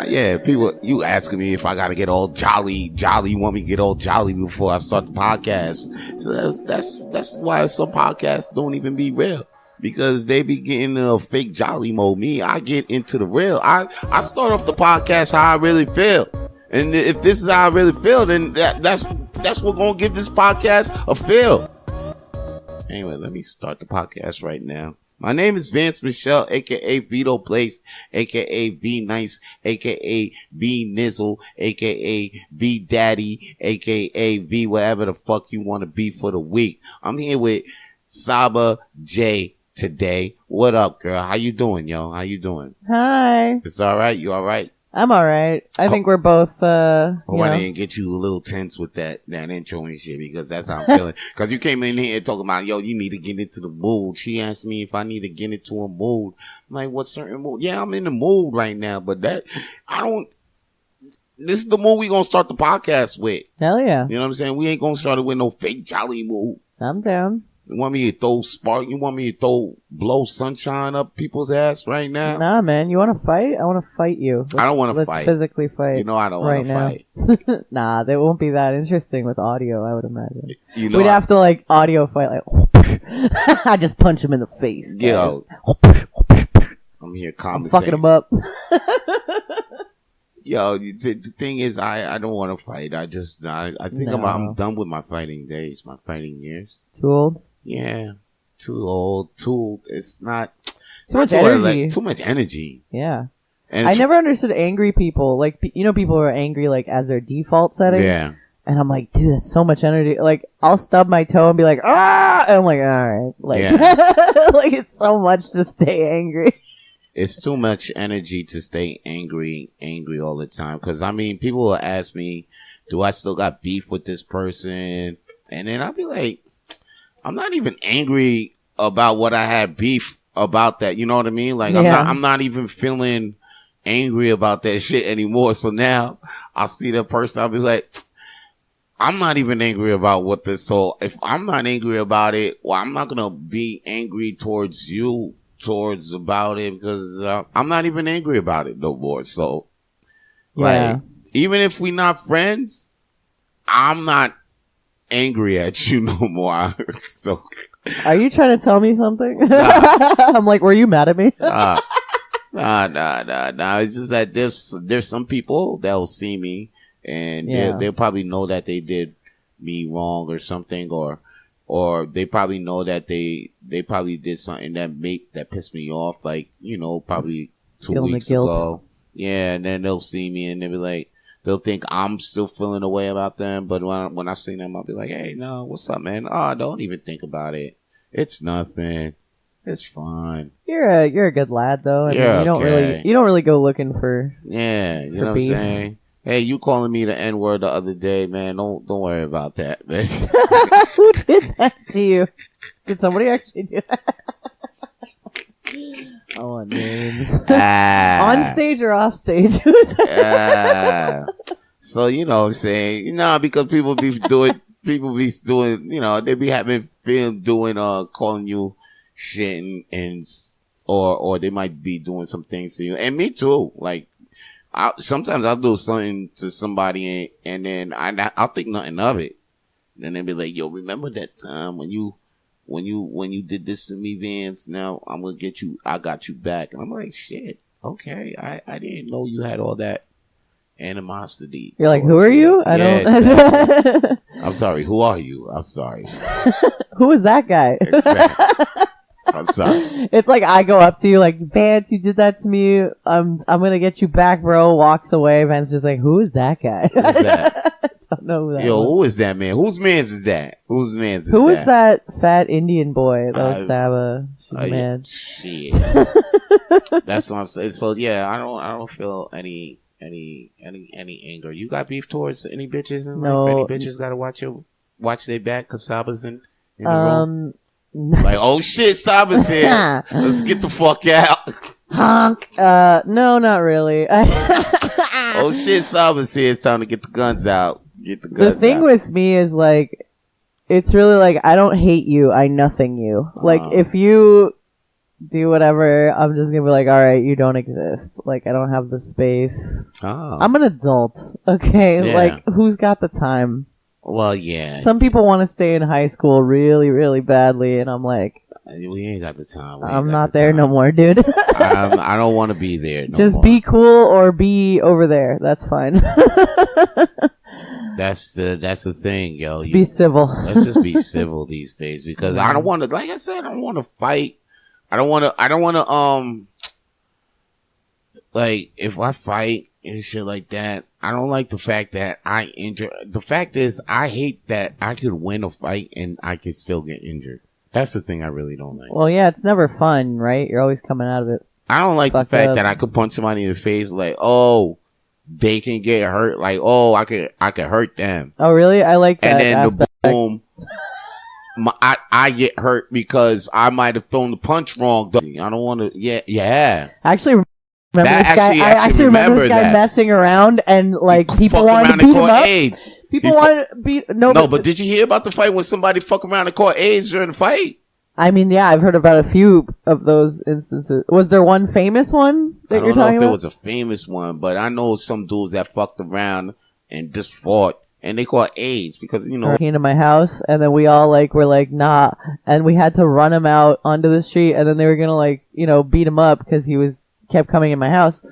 Yeah, people, you asking me if I gotta get all jolly. You want me to get all jolly before I start the podcast? So that's why some podcasts don't even be real, because they be getting in a fake jolly mode. Me, I get into the real. I start off the podcast how I really feel, and if this is how I really feel, then that's what gonna give this podcast a feel. Anyway, let me start the podcast right now. My name is Vance Michelle, a.k.a. Vito Place, a.k.a. V Nice, a.k.a. V Nizzle, a.k.a. V Daddy, a.k.a. V whatever the fuck you want to be for the week. I'm here with Saba J today. What up, girl? How you doing, yo? How you doing? Hi. It's all right? You all right? I'm all right. I think we're both, I didn't get you a little tense with that intro and shit, because that's how I'm feeling. Because you came in here talking about, yo, you need to get into the mood. She asked me if I need to get into a mood. I'm like, what certain mood? Yeah, I'm in the mood right now, but this is the mood we gonna start the podcast with. Hell yeah. You know what I'm saying? We ain't gonna start it with no fake jolly mood. I'm down. You want me to throw spark? You want me to blow sunshine up people's ass right now? Nah, man. You want to fight? I want to fight you. I don't want to fight. Let's physically fight. You know I don't want to fight. Nah, they won't be that interesting with audio, I would imagine. You know we'd have to, like, audio fight, like, I just punch him in the face, guys. Yo. I'm here commentating. I'm fucking him up. Yo, the thing is, I don't want to fight. I think I'm done with my fighting days, my fighting years. Too old? Yeah, too old. It's not. It's too much energy. Too much energy. Yeah. And I never understood angry people. Like, people who are angry, like, as their default setting. Yeah. And I'm like, dude, that's so much energy. Like, I'll stub my toe and be like, ah! And I'm like, all right. Like, like, it's so much to stay angry. It's too much energy to stay angry all the time. Because, I mean, people will ask me, do I still got beef with this person? And then I'll be like, I'm not even angry about what I had beef about that. You know what I mean? Like, I'm not even feeling angry about that shit anymore. So now I'll see that person. I'll be like, I'm not even angry about what this. So if I'm not angry about it, well, I'm not going to be angry towards you about it, because I'm not even angry about it no more. So like, even if we not friends, I'm not angry at you no more. So are you trying to tell me something? Nah. I'm like, were you mad at me? Nah. It's just that there's some people that'll see me and they'll probably know that they did me wrong or something, or they probably know that they probably did something that pissed me off, like, you know, probably 2 weeks ago. Yeah, and then they'll see me and they'll be like, they'll think I'm still feeling a way about them, but when I see them, I'll be like, hey, no, what's up, man? Oh, don't even think about it. It's nothing. It's fine. You're a good lad, though. I mean, you don't really go looking for you know what I'm saying? Hey, you calling me the N-word the other day, man? Don't worry about that, man. Who did that to you? Did somebody actually do that? I want names. On stage or off stage? So, you know what I'm saying? You know, because people be doing, you know, they be having film doing, calling you shit or they might be doing some things to you. And me too. Like, sometimes I'll do something to somebody and then I'll think nothing of it. Then they'll be like, yo, remember that time when you did this to me, Vance? Now I'm gonna get you. I got you back. And I'm like, shit. Okay, I didn't know you had all that animosity. You're like, who are you? I don't. Exactly. I'm sorry. Who are you? I'm sorry. Who is that guy? Exactly. I'm sorry. It's like I go up to you like, Vance, you did that to me. I'm gonna get you back, bro. Walks away. Vance just like, who is that guy? Who's that? I don't know who that Yo, was. who is that man? Whose man's is that? Whose man's is Who that? was that fat Indian boy? That was Saba. Man. Shit. That's what I'm saying. So yeah, I don't feel any anger. You got beef towards any bitches? And no. Any bitches got to watch their back because Saba's in the room? Like, oh shit, Saba's here. Let's get the fuck out. Honk. No, not really. Oh shit, Saba's here. It's time to get the guns out. The thing with me is like, it's really like, I don't hate you. I nothing you. Like, if you do whatever. I'm just gonna be like, all right, you don't exist. Like, I don't have the space. Oh. I'm an adult, okay? Yeah. Like, who's got the time? Well, yeah. Some people want to stay in high school really, really badly, and I'm like, we ain't got the time. I'm not there no more, dude. I don't want to be there no Just more. be cool or be over there. That's fine. That's the thing, yo. Be civil. Let's just be civil these days, because I don't want to, like I said, I don't want to fight. I don't want to, like, if I fight and shit like that, I don't like the fact that I injure. The fact is, I hate that I could win a fight and I could still get injured. That's the thing I really don't like. Well, yeah, it's never fun, right? You're always coming out of it. I don't like the fact that I could punch somebody in the face, like, oh, they can get hurt. Like, oh, I could hurt them. Oh, really? I like that. And then aspect. boom, I get hurt because I might have thrown the punch wrong. I don't want to. Yeah. Actually, remember That this guy? actually- I actually actually remember this guy remember that. messing around and like people Fuck wanted around to and beat him caught up. AIDS. People He wanted to beat No, but did you hear about the fight when somebody fuck around and caught AIDS during the fight? I mean, yeah, I've heard about a few of those instances. Was there one famous one that you're I don't know talking if there about? was a famous one, but I know some dudes that fucked around and just fought, and they caught AIDS because, you know. Came to my house, and then we all were like, nah, and we had to run him out onto the street, and then they were gonna beat him up because he kept coming in my house.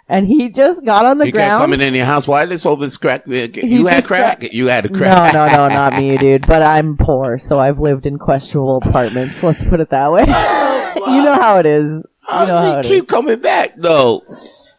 And he just got on the ground. He kept coming in your house. Why this open crack? You had crack? You had a crack. No, not me, dude. But I'm poor, so I've lived in questionable apartments. Let's put it that way. You know how it is. You know how it keep is. coming back, though.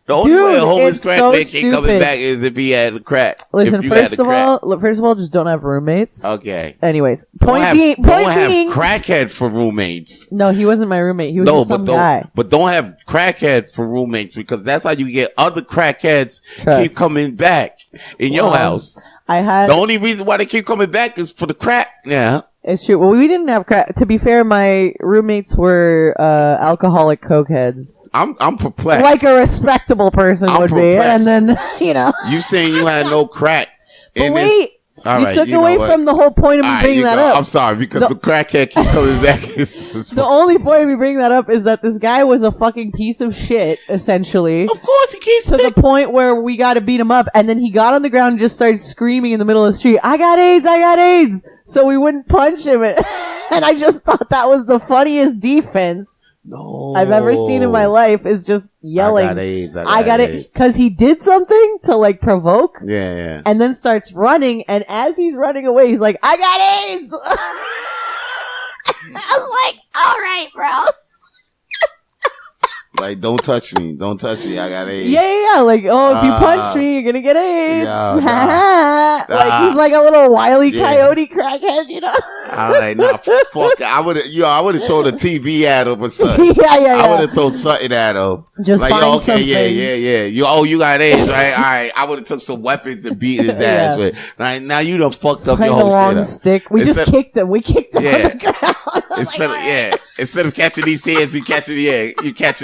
The only Dude, way a homeless it's crack so man keep coming stupid. back is if he had a crack. Listen, If you had first a of crack. all, just don't have roommates. Okay. Anyways, Don't point have being, crackhead for roommates. no, he wasn't my roommate. He was just some guy. But don't have crackhead for roommates, because that's how you get other crackheads Trust. keep coming back in your house. I had. The only reason why they keep coming back is for the crack. Yeah. It's true. Well, we didn't have crack. To be fair, my roommates were alcoholic cokeheads. I'm perplexed. Like a respectable person I'm would perplexed. be. And then, You saying you had no crack in but this? wait, All you right, took you know away what? from the whole point of me All right, bringing you that go. up. I'm sorry, because the crackhead keep coming back. It's The only point of me bringing that up is that this guy was a fucking piece of shit, essentially. Of course, he keeps To the point where we got to beat him up, and then he got on the ground and just started screaming in the middle of the street, I got AIDS, I got AIDS! So we wouldn't punch him, and I just thought that was the funniest defense I've ever seen in my life, is just yelling, I got AIDS, I got it, because he did something to provoke, Yeah. and then starts running, and as he's running away, he's like, I got AIDS! I was like, alright, bro. Like, don't touch me. Don't touch me. I got AIDS. Yeah. Like, oh, if you punch me, you're gonna get AIDS. He's like a little wily coyote crackhead, you know? I'm like, nah, fuck. I would have thrown the TV at him or something. Yeah. I would have thrown something at him. Just like, find okay, something. yeah. You got AIDS, right? All right. I would have took some weapons and beat his ass with. Right, now you done fucked up Like your a whole long shit up. stick. We just kicked him. We kicked him on the ground. Instead of catching these hands, you catching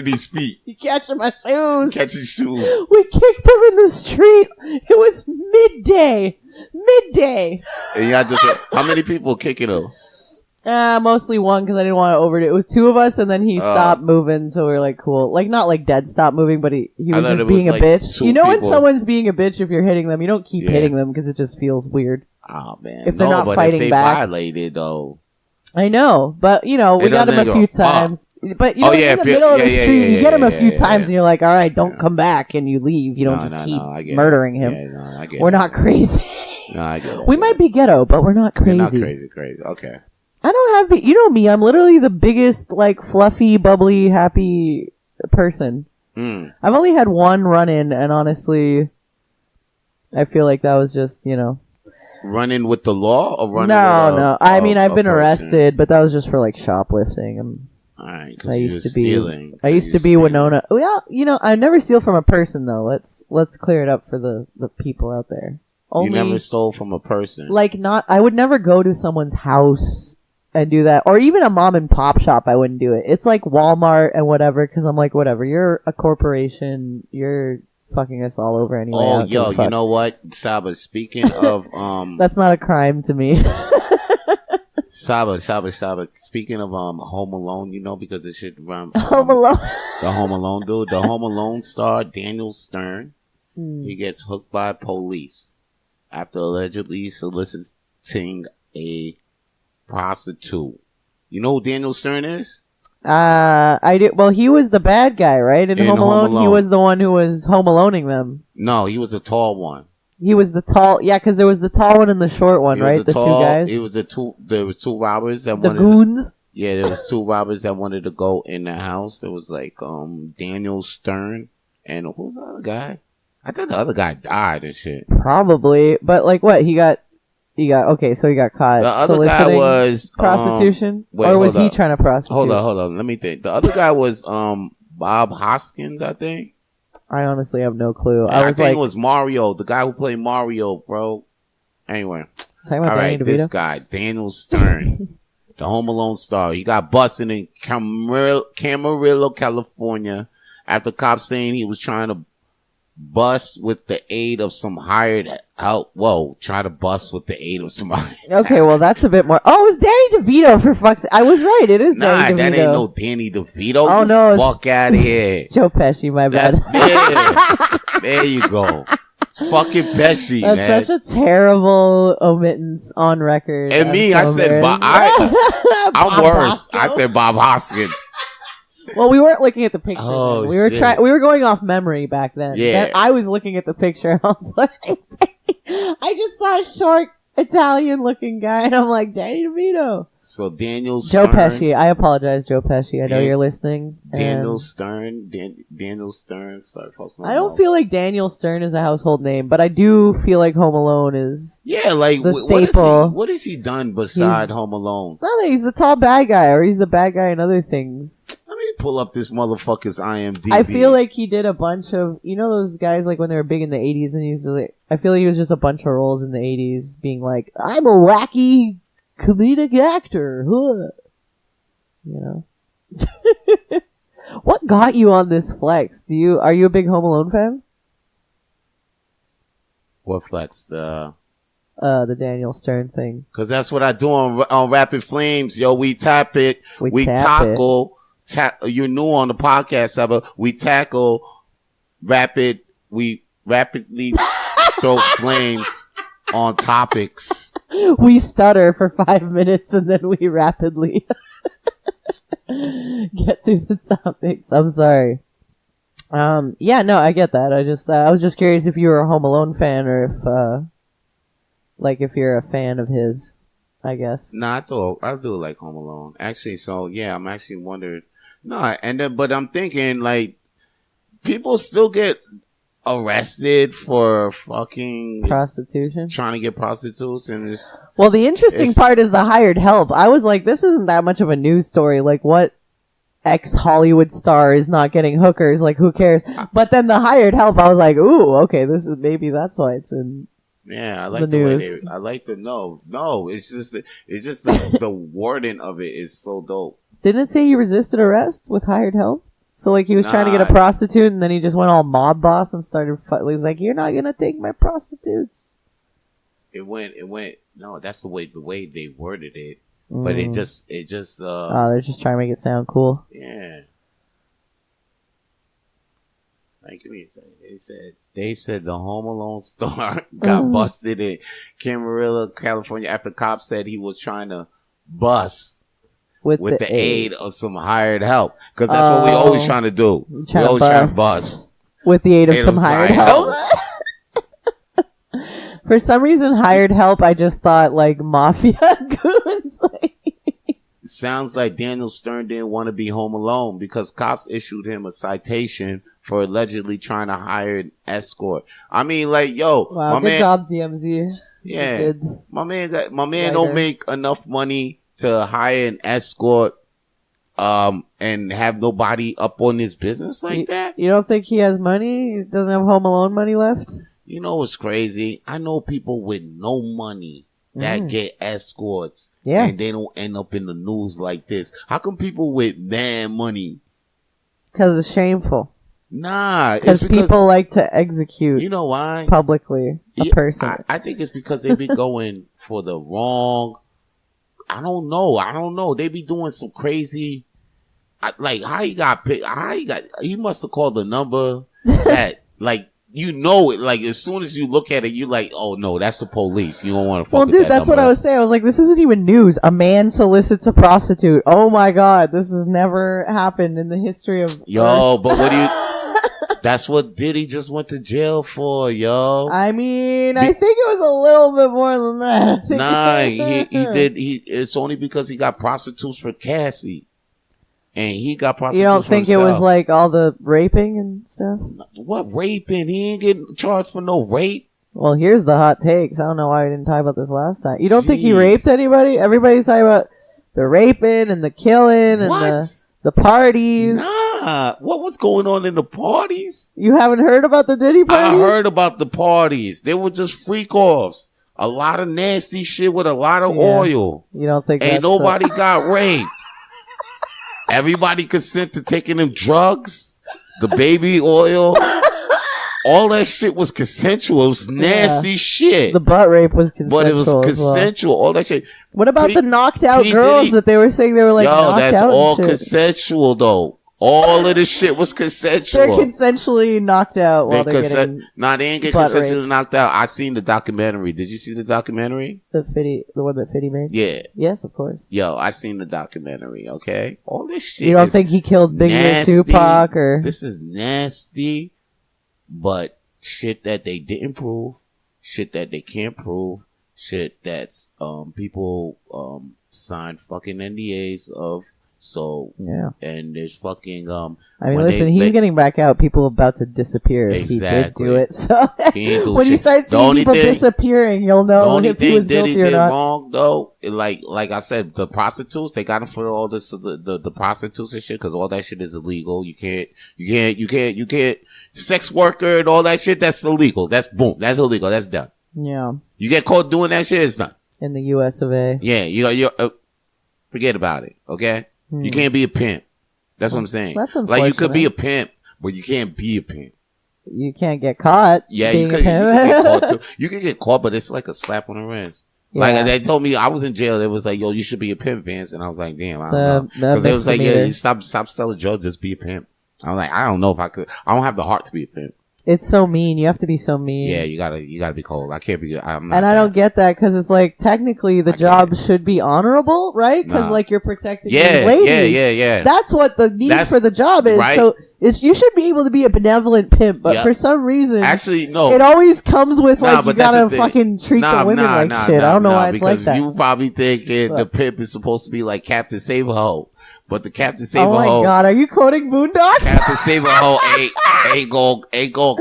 these feet. You catching my shoes. Catching shoes. We kicked him in the street. It was midday. And y'all just, how many people kicking him? Mostly one, because I didn't want to overdo it. It was two of us, and then he stopped moving, so we were like, cool. Like, not like dead stop moving, but he was just being a bitch. You know when someone's being a bitch, if you're hitting them, you don't keep hitting them, because it just feels weird. Oh, man. If they're not fighting if they back. violated, though. I know, but, we got him a few times. But, in the middle of the street, you get him a few times, and you're like, all right, don't come back, and you leave. You don't keep murdering him. Yeah, I get We're not crazy. No, I get it. We might be ghetto, but we're not crazy. You're not crazy. Okay. I don't have, you know me, I'm literally the biggest, fluffy, bubbly, happy person. I've only had one run-in, and honestly, I feel like that was just, Running with the law or running No. I mean, I've been arrested, but that was just for, shoplifting. All right, I used to be Winona. Well, I never steal from a person, though. Let's clear it up for the people out there. You never stole from a person. I would never go to someone's house and do that. Or even a mom and pop shop, I wouldn't do it. It's like Walmart and whatever, because I'm like, whatever. You're a corporation. You're fucking us all over anyway. Oh, yo, you know what, Saba, speaking of... That's not a crime to me. Saba. Speaking of Home Alone, because this shit Home Alone. The Home Alone dude, the Home Alone star Daniel Stern, he gets hooked by police after allegedly soliciting a prostitute. You know who Daniel Stern is? I did. Well, he was the bad guy, right? In Home Alone, he was the one who was Home Aloneing them. No, he was a tall one. He was the tall, yeah, because there was the tall one and the short one, right? The two guys. It was there was two robbers that wanted. The goons. Yeah, there was two robbers that wanted to go in the house. There was like Daniel Stern and who was the other guy? I thought the other guy died and shit. Probably, but like what he got okay, so he got caught. The other guy was prostitution, or was he trying to prostitute? Hold on. Let me think. The other guy was Bob Hoskins, I think. I honestly have no clue. I think it was Mario, the guy who played Mario, bro. Anyway, all right, this guy Daniel Stern, the Home Alone star, he got busted in Camarillo, California, after cops saying he was trying to bust with the aid of some hired help. Whoa, try to bust with the aid of some hired Okay, well, that's a bit more. Oh, it's Danny DeVito, for fuck's sake. I was right. It is Danny DeVito. Nah, that ain't no Danny DeVito. Oh, no. Fuck out of here. It's Joe Pesci, my bad. There you go. It's fucking Pesci, that's man. That's such a terrible omittance on record. And me, I said, I'm worse. Bosco? I said Bob Hoskins. Well, we weren't looking at the picture. Oh, we were going off memory back then. Yeah. I was looking at the picture and I was like, I just saw a short Italian looking guy and I'm like, Danny DeVito. So Daniel Stern. Joe Pesci. I apologize, Joe Pesci. I know you're listening. Daniel Stern. Daniel Stern. Sorry, folks. I don't feel like Daniel Stern is a household name, but I do feel like Home Alone is like the staple. What has he done beside Home Alone? Nothing. He's the tall bad guy, or he's the bad guy in other things. Let me pull up this motherfucker's IMDb. I feel like he did a bunch of, those guys like when they were big in the 80s, and he's like, I feel like he was just a bunch of roles in the 80s, being like, I'm a wacky comedic actor. What got you on this flex? Are you a big Home Alone fan? What flex? The Daniel Stern thing. Cause that's what I do on Rapid Flames. Yo, we tap it. We tackle. You're new on the podcast, Saba. We tackle we rapidly throw flames on topics. We stutter for 5 minutes and then we rapidly get through the topics. I'm sorry. Yeah, no, I get that. I was just curious if you were a Home Alone fan or if you're a fan of his, I guess. Nah, I do like Home Alone. Actually, so yeah, I'm actually wondering. No, but I'm thinking like people still get arrested for fucking prostitution, trying to get prostitutes, and well, the interesting part is the hired help. I was like, this isn't that much of a news story. Like, what ex-Hollywood star is not getting hookers? Like, who cares? But then the hired help, I was like, ooh, okay, maybe that's why it's in. Yeah, I like the way I like the no, it's just the wording of it is so dope. Didn't it say he resisted arrest with hired help? So, like, he was trying to get a prostitute, and then he just went all mob boss and started he was like, you're not gonna take my prostitutes. It went, no, that's the way they worded it. But it just, they're just trying to make it sound cool. Yeah. Like, give me a second. They said the Home Alone star got busted in Camarillo, California, after cops said he was trying to bust with the aid of some hired help. Because that's what we always trying to do. We always trying to bust. With the aid of some hired help. For some reason, hired help, I just thought like mafia goons. Sounds like Daniel Stern didn't want to be home alone because cops issued him a citation for allegedly trying to hire an escort. I mean, like, yo, wow, good job, DMZ. Yeah, my man don't make enough money to hire an escort, and have nobody up on his business like that. You don't think he has money? He doesn't have Home Alone money left? You know what's crazy? I know people with no money that get escorts, and they don't end up in the news like this. How come people with mad money? Because it's shameful. Nah, because people like to execute. You know why? Publicly, a person. I think it's because they be going for the wrong. I don't know. They be doing some crazy. Like how he got picked. He must have called the number that like. You know it, like, as soon as you look at it, you like, oh, no, that's the police. You don't want to fuck with that. Well, dude, that's what I was saying. I was like, this isn't even news. A man solicits a prostitute. Oh, my God. This has never happened in the history of Yo, Earth. But what do you... That's what Diddy just went to jail for, yo. I mean, I think it was a little bit more than that. Nah, he did... It's only because he got prostitutes for Cassie. And he got prostitutes. You don't think it was like all the raping and stuff? What raping? He ain't getting charged for no rape. Well, here's the hot takes. I don't know why we didn't talk about this last time. You don't think he raped anybody? Everybody's talking about the raping and the killing and the parties. Nah. What was going on in the parties? You haven't heard about the Diddy parties? I heard about the parties. They were just freak offs. A lot of nasty shit with a lot of oil. You don't think ain't nobody got raped. Everybody consent to taking them drugs, the baby oil. All that shit was consensual. It was nasty shit. The butt rape was consensual. But it was consensual. All that shit. What about the knocked out girls that they were saying they were like knocked out? Yo, that's all consensual though. All of this shit was consensual. They're consensually knocked out while they're getting Nah, they ain't get consensually knocked out. I seen the documentary. Did you see the documentary? The one that Fitty made? Yeah. Yes, of course. Yo, I seen the documentary, okay? All this shit. You don't think he killed Biggie or Tupac or... This is nasty, but shit that they didn't prove, shit that they can't prove, shit that's people signed fucking NDAs of. So yeah, and there's fucking I mean, listen, he's getting back out. People about to disappear. Exactly. He did do it. So when you start seeing people disappearing, you'll know if he was guilty or not. Wrong though, like I said, the prostitutes, they got him for all this the prostitutes and shit because all that shit is illegal. You can't sex worker and all that shit. That's illegal. That's boom. That's illegal. That's done. Yeah. You get caught doing that shit, it's done. In the U.S. of A. Yeah, you're forget about it. Okay. You can't be a pimp. That's what I'm saying. That's unfortunate. Like, you could be a pimp, but you can't be a pimp. You can't get caught. Yeah, you can get caught too. You can get caught, but it's like a slap on the wrist. Yeah. Like, they told me I was in jail. They was like, yo, you should be a pimp, Vance. And I was like, damn, I don't know. Because they was like, yeah, you stop selling drugs, just be a pimp. I was like, I don't know if I could. I don't have the heart to be a pimp. It's so mean. You have to be so mean. Yeah, you gotta be cold. I can't be. I'm not. And I don't get that because it's like technically the job should be honorable, right? Because like you're protecting these ladies. Yeah. That's what the need for the job is. Right? So you should be able to be a benevolent pimp, but for some reason, actually no, it always comes with like you gotta fucking treat the women like shit. I don't know why it's like that. You probably thinking the pimp is supposed to be like Captain Save-A-Ho. But the Captain Save-A-Ho. Oh my God, are you quoting Boondocks? Captain Save-A-Ho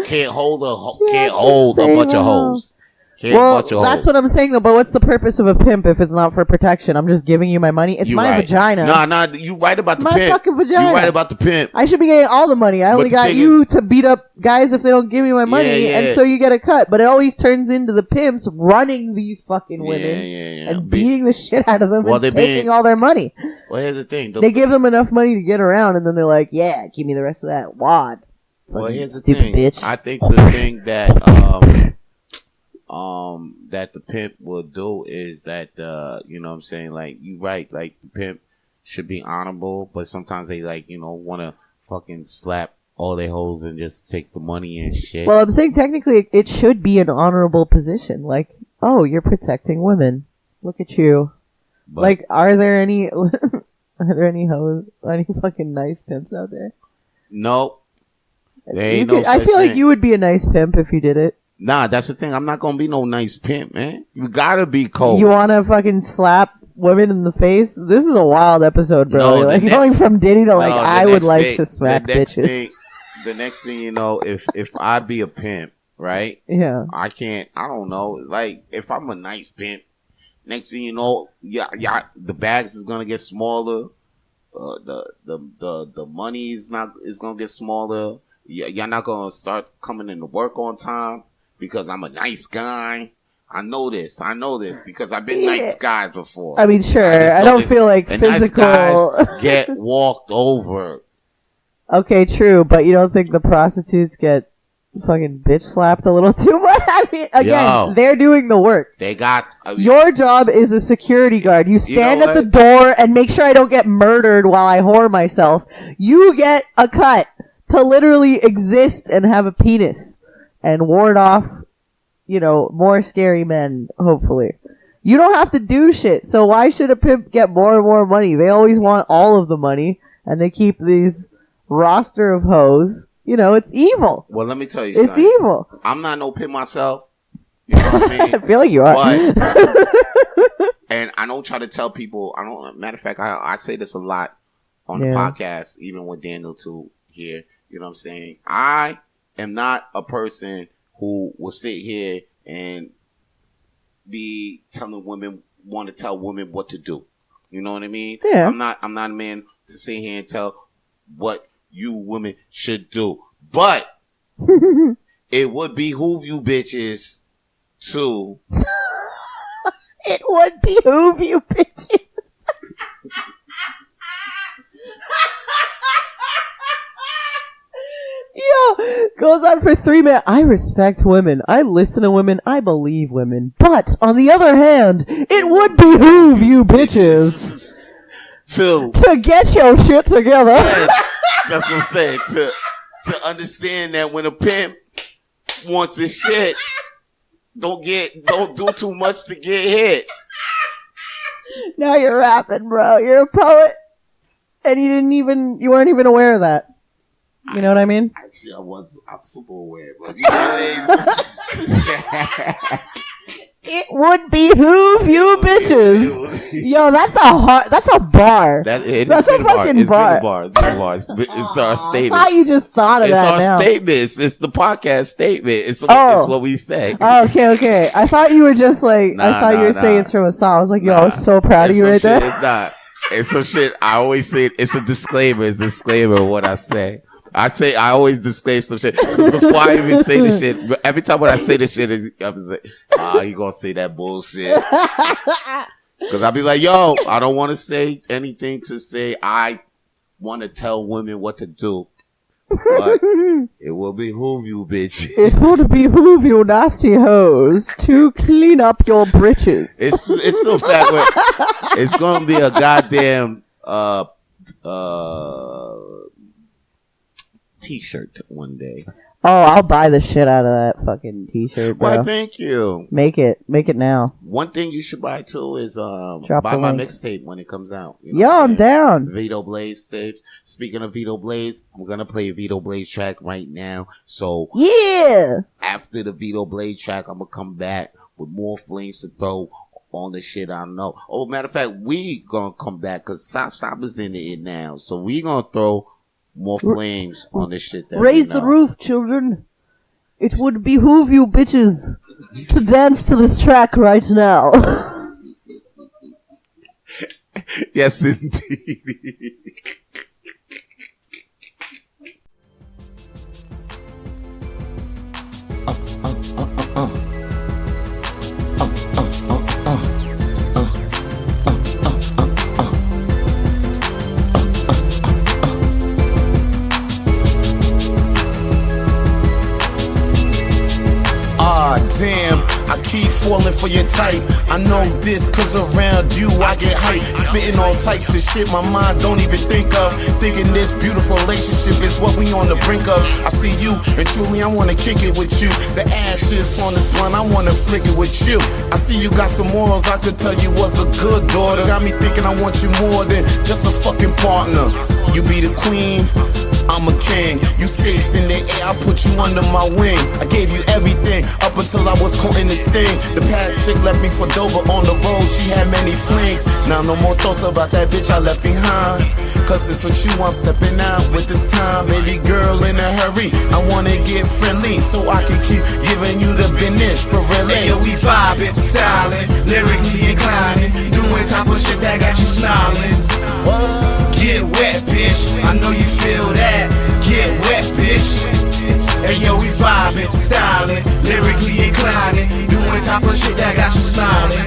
can't hold a bunch of hoes. Well, that's what I'm saying though. But what's the purpose of a pimp if it's not for protection? I'm just giving you my money. It's my vagina. Nah, you right about the pimp. My fucking vagina. You right about the pimp. I should be getting all the money. I only got you to beat up guys if they don't give me my money, and so you get a cut. But it always turns into the pimps running these fucking women and beating the shit out of them and taking all their money. Well, here's the thing. They give them enough money to get around, and then they're like, "Yeah, give me the rest of that wad." Well, here's the stupid thing. Bitch. I think the thing that that the pimp will do is that you know what I'm saying, like you right, like the pimp should be honorable, but sometimes they like, you know, want to fucking slap all their hoes and just take the money and shit. Well, I'm saying technically it should be an honorable position. Like, oh, you're protecting women. Look at you. But, like, are there any hoes, any fucking nice pimps out there? Nope. I feel like you would be a nice pimp if you did it. Nah, that's the thing. I'm not gonna be no nice pimp, man. You gotta be cold. You wanna fucking slap women in the face? This is a wild episode, bro. Like going from Diddy to like, I would like to smack bitches. The next thing you know, if I be a pimp, right? Yeah. I don't know. Like, if I'm a nice pimp, next thing you know, the bags is gonna get smaller. The money is gonna get smaller. Y'all not gonna start coming into work on time. Because I'm a nice guy. I know this because I've been nice guys before. I mean, sure. I don't feel like physical. Nice guys get walked over. Okay, true. But you don't think the prostitutes get fucking bitch slapped a little too much. I mean, again, they're doing the work. They got... Your job is a security guard. You stand at the door and make sure I don't get murdered while I whore myself. You get a cut to literally exist and have a penis and ward off, more scary men, hopefully. You don't have to do shit. So why should a pimp get more and more money? They always want all of the money, and they keep these roster of hoes. It's evil. Well, let me tell you something. It's evil. I'm not no pimp myself. You know what I mean? I feel like you are. But, and I don't try to tell people, matter of fact, I say this a lot on the podcast, even with Daniel too here. You know what I'm saying? I am not a person who will sit here and be want to tell women what to do. You know what I mean? Yeah. I'm not a man to sit here and tell what you women should do. But it would behoove you bitches to... It would behoove you bitches. Yo, goes on for 3 minutes. I respect women. I listen to women. I believe women. But, on the other hand, it would behoove you bitches to get your shit together. Yes, that's what I'm saying. To understand that when a pimp wants his shit, don't do too much to get hit. Now you're rapping, bro. You're a poet. And you weren't even aware of that. You know what I mean? Actually, I'm super aware. But you know what I mean? It would behoove you bitches. Yo, that's a bar. That's a fucking bar. It's our statement. How you just thought of that now? It's our statement. It's the podcast statement. It's what we say. Oh, okay. I thought you were just like, I thought you were saying it's from a song. I was like, yo, I was so proud of you right there. It's not. It's some shit. I always say it's a disclaimer. It's a disclaimer of what I say. I always disclaim some shit. Before I even say this shit, every time when I say this shit, I'm like, you gonna say that bullshit. Cause I'll be like, yo, I don't want to say anything to say I want to tell women what to do. But it will behoove you, bitch. It will behoove you nasty hoes to clean up your britches. It's so fact where it's gonna be a goddamn, t-shirt one day. Oh, I'll buy the shit out of that fucking t-shirt, bro. Why, thank you. Make it now. One thing you should buy too is Drop buy my link. mixtape when it comes out. I'm down. Vito Blaze tapes. Speaking of Vito Blaze, I'm gonna play a Vito Blaze track right now. So yeah, after the Vito Blaze track, I'm gonna come back with more flames to throw on the shit I know. Oh, matter of fact, we gonna come back because Saba's in it now, so we gonna throw more flames on this shit. Raise the roof, children. It would behoove you bitches to dance to this track right now. Yes, indeed. Damn, I keep falling for your type. I know this cause around you I get hype. Spitting all types of shit my mind don't even think of. Thinking this beautiful relationship is what we on the brink of. I see you and truly I wanna kick it with you. The ashes on this blunt, I wanna flick it with you. I see you got some morals, I could tell you was a good daughter. Got me thinking I want you more than just a fucking partner. You be the queen, I'm a king. You safe in the air, I put you under my wing. I gave you everything up until I was caught in this thing. The past chick left me for Dover on the road, she had many flings. Now no more thoughts about that bitch I left behind. Cause it's with you I'm stepping out with this time. Baby girl in a hurry, I wanna get friendly so I can keep giving you the business for real. Hey, yo, we vibing, styling, lyrically inclining, doing type of shit that got you smiling. Get wet, bitch, I know you feel that. Get wet, bitch. Hey yo, we vibing, styling, lyrically inclining, doing type of shit that got you smiling.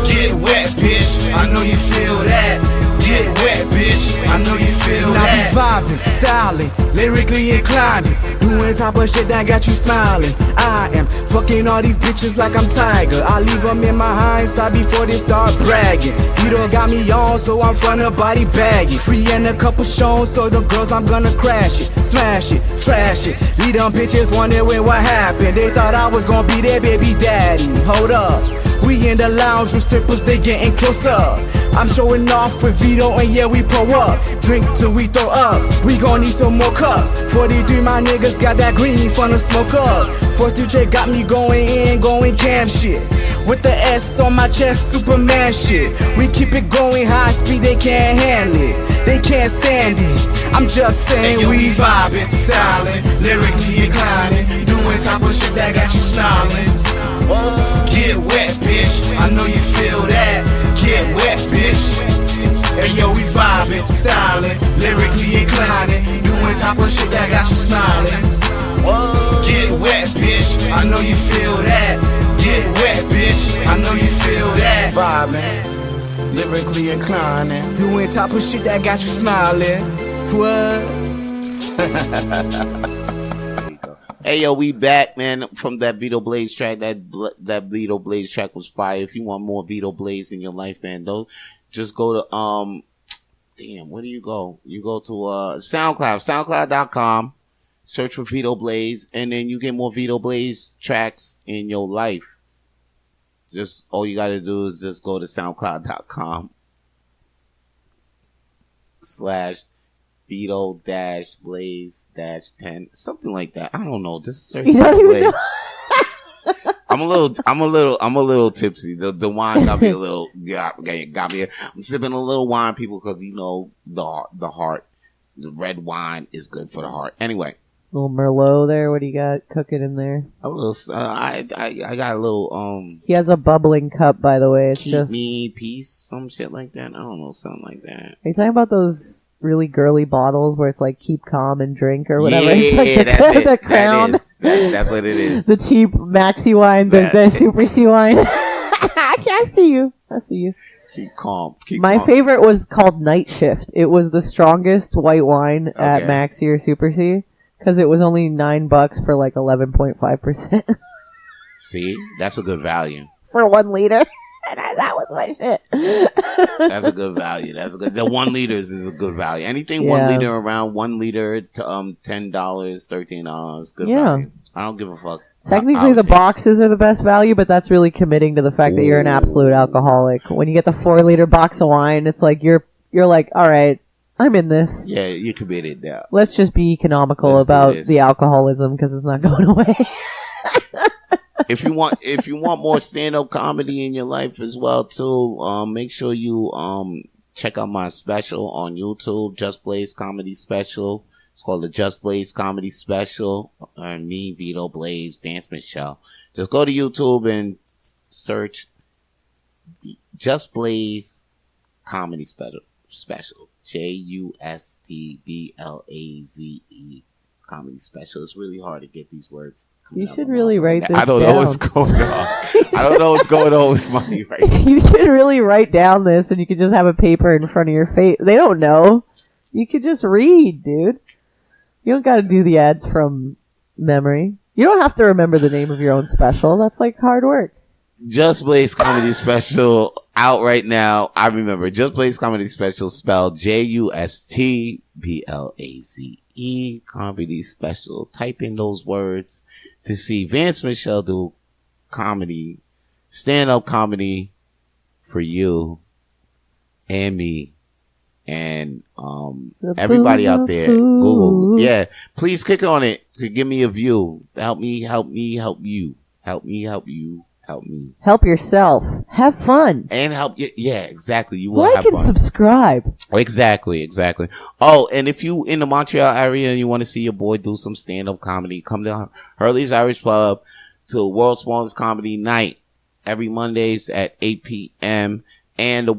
Get wet, bitch, I know you feel that. Get wet, bitch, I know you feel that. I be vibing, styling, lyrically inclining, doing type of shit that got you smiling. I am fucking all these bitches like I'm Tiger. I leave them in my hindsight before they start bragging. Vito got me on, so I'm front of body baggy. Free and a couple shows, so the girls I'm gonna crash it, smash it, trash it. Leave them bitches wondering what happened. They thought I was gonna be their baby daddy. Hold up, we in the lounge with strippers, they getting closer. I'm showing off with Vito and yeah, we pull up. Drink till we throw up, we gon' need some more cups. 43, my niggas got that green from the smoke up. 43 got me going in, going cam shit. With the S on my chest, Superman shit. We keep it going high speed, they can't handle it. They can't stand it, I'm just saying. Hey, yo, we vibing, styling, lyrically inclining, doing type of shit that got you snarling. Get wet, bitch, I know you feel that. Get wet, bitch. Hey yo, we vibing, styling, lyrically inclining, doing type of shit that got you smiling. Get wet, bitch, I know you feel that. Get wet, bitch, I know you feel that. Vibing, lyrically inclining, doing type of shit that got you smiling. What? Hey yo, we back, man, from that Vito Blaze track. That Vito Blaze track was fire. If you want more Vito Blaze in your life, man, though, just go to where do you go? You go to SoundCloud, soundcloud.com, search for Vito Blaze, and then you get more Vito Blaze tracks in your life. Just all you gotta do is just go to soundcloud.com / Vito-Blaze-10, something like that. I don't know. Just search Blaze. I'm a little tipsy. The wine got me a little, got me. I'm sipping a little wine, people, because you know the heart, the red wine is good for the heart. Anyway, little Merlot there. What do you got cooking in there? a little. I got a little. He has a bubbling cup, by the way. It's Keep just me peace, some shit like that. I don't know, something like that. Are you talking about those really girly bottles where it's like keep calm and drink or whatever? Yeah, it's like the crown. That's what it is. The cheap maxi wine, the super C wine. I see you. Keep calm. My favorite was called Night Shift. It was the strongest white wine at Maxi or Super C because it was only $9 for like 11.5%. See, that's a good value. For 1 liter. And that was my shit. That's a good value. The 1 liters is a good value. Anything 1 liter around 1 liter to $10, $13, good value. I don't give a fuck. Technically, the boxes are the best value, but that's really committing to the fact that you're an absolute alcoholic. When you get the 4-liter box of wine, it's like you're like, all right, I'm in this. Yeah, you're committed now. Let's just be economical about the alcoholism because it's not going away. If you want more stand-up comedy in your life as well too, make sure you check out my special on YouTube, Just Blaze Comedy Special. It's called the Just Blaze Comedy Special. Me, Vito Blaze, Vance Michelle. Just go to YouTube and search Just Blaze Comedy Special. JUSTBLAZE Comedy Special. It's really hard to get these words. You should really write this down. I don't know what's going on. I don't know what's going on with money right now. You should really write down this and you could just have a paper in front of your face. They don't know. You could just read, dude. You don't got to do the ads from memory. You don't have to remember the name of your own special. That's like hard work. Just Blaze Comedy Special out right now. I remember Just Blaze Comedy Special spelled JUSTBLAZE Comedy Special. Type in those words to see Vance Michelle do comedy, stand-up comedy for you and me and everybody out there. Google, yeah. Please click on it to give me a view. Help me, help you. Help me. Help yourself. Have fun. And help you. Yeah, exactly. You will like have and fun. Subscribe. Exactly. Oh, and if you in the Montreal area and you want to see your boy do some stand-up comedy, come to Hurley's Irish Pub to World's Smallest Comedy Night every Mondays at 8 p.m. and the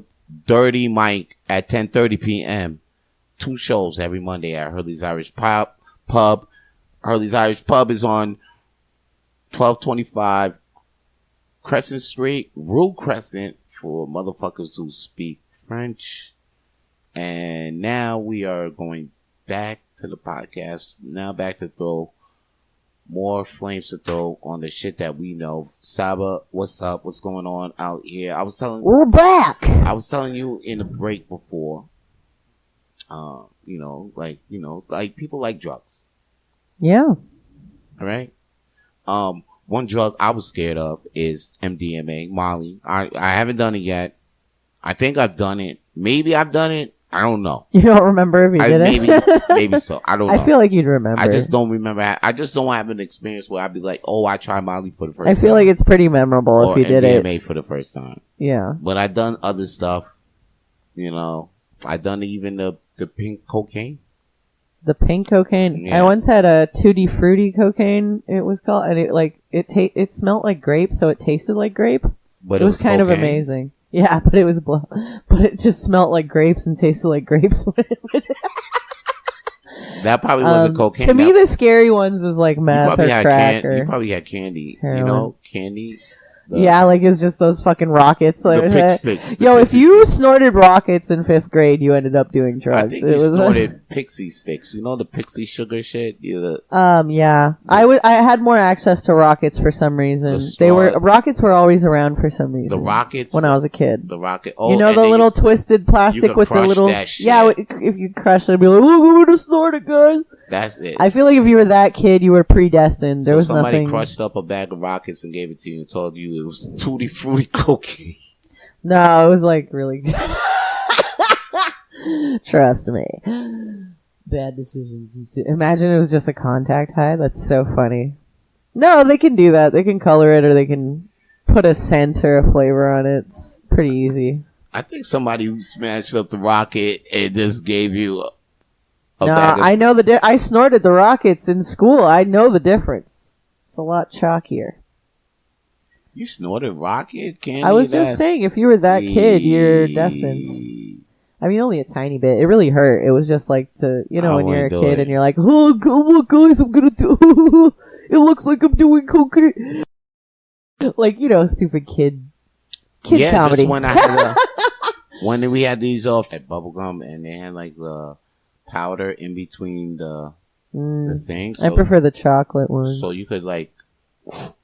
Dirty Mike at 10:30 p.m. 2 shows every Monday at Hurley's Irish Pub. Hurley's Irish Pub is on 1225 Crescent Street, Rue Crescent, for motherfuckers who speak French. And now we are going back to the podcast. Now back to throw more flames to throw on the shit that we know. Saba, what's up? What's going on out here? We're back. I was telling you in the break before. Like people like drugs. Yeah. All right. One drug I was scared of is Mdma, Molly. I haven't done it yet. I think I've done it. Maybe I've done it. I don't know. You don't remember if you did it? Maybe so. I don't know. I feel like you'd remember. I just don't remember. I just don't have an experience where I'd be like, oh, I tried Molly for the first time. I feel like it's pretty memorable if you did it. Mdma for the first time. Yeah. But I've done other stuff. You know, I've done even the pink cocaine. The pink cocaine. Yeah. I once had a Tutti Frutti cocaine. It was called, and it smelled like grape, so it tasted like grape. But it was kind of amazing. Yeah, but it was but it just smelled like grapes and tasted like grapes. That probably wasn't cocaine. To me, the scary ones is like meth or crack. You probably had candy. Heroin. You know, candy. Yeah, like it's just those fucking rockets. The pick sticks. Yo, if you snorted rockets in 5th grade, you ended up doing drugs. I think you snorted pixie sticks. You know the pixie sugar shit? Yeah. I had more access to rockets for some reason. Rockets were always around for some reason. The rockets? When I was a kid. The rocket. Oh, you know the little twisted plastic with the little... Yeah, if you crush it, it'd be like, oh, we're going to snort it, guys. That's it. I feel like if you were that kid, you were predestined. There was somebody nothing... crushed up a bag of rockets and gave it to you and told you it was Tutti Frutti cocaine. No, it was like really good. Trust me. Bad decisions. Imagine it was just a contact high. That's so funny. No, they can do that. They can color it or they can put a scent or a flavor on it. It's pretty easy. I think somebody smashed up the rocket and just gave you I know I snorted the rockets in school. I know the difference. It's a lot chalkier. You snorted rocket candy? I was just saying, if you were that kid, you're destined. I mean, only a tiny bit. It really hurt. It was just like when you're a kid and you're like, oh, look, guys, I'm gonna do. It looks like I'm doing cocaine. Like, stupid kid comedy. Just when I had when we had these off at bubblegum and they had like the powder in between the things. I prefer the chocolate one. So you could like